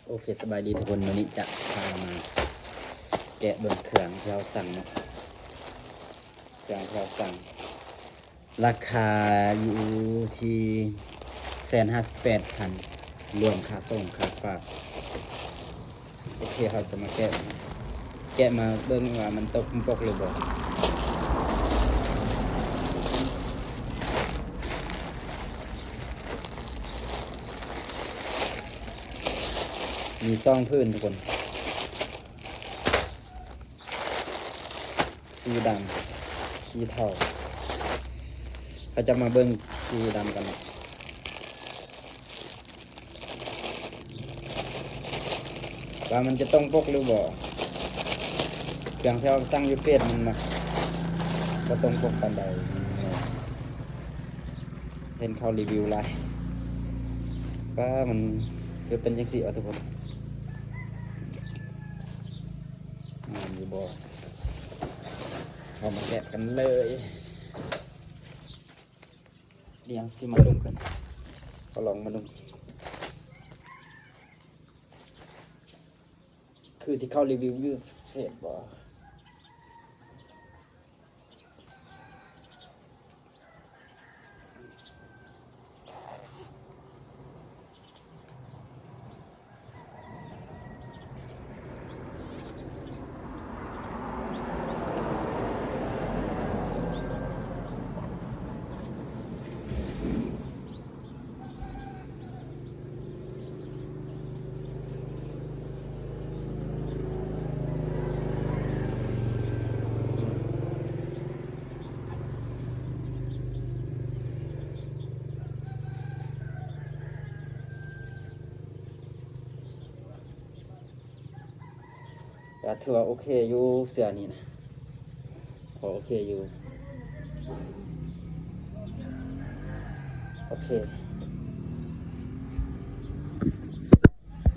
โอเคสบายดีทุกคนวันนี้จะพามาแกะเบิ่งเครื่องที่เราสั่งเนาะเครื่องที่เราสั่งราคาอยู่ที่158,000รวมค่าส่งค่าฝากโอเคเราจะมาแกะมาเบิ่งว่ามันตกปกหรือบ่มีซ่องพื้นทุกคนสีดำสีเทาเขาจะมาเบิ่งสีดำกันนะว่ามันจะต้องปกหรือบ่อย่างที่เราสั่งยูเฟสมันมาก็ต้องปกกันใดเห็นเขารีวิวไลน์ว่ามันคือเป็นยังสิเอาทุกคนอยู่บ่เรามาแกะกันเลยเรียงสิมาดุมกันก็ลองมาดุมคือที่เขารีวิวยูเฟสบ่ก็ถือว่าโอเคอยู่เสื้อนี่นะพอโอเคอยู่โอเค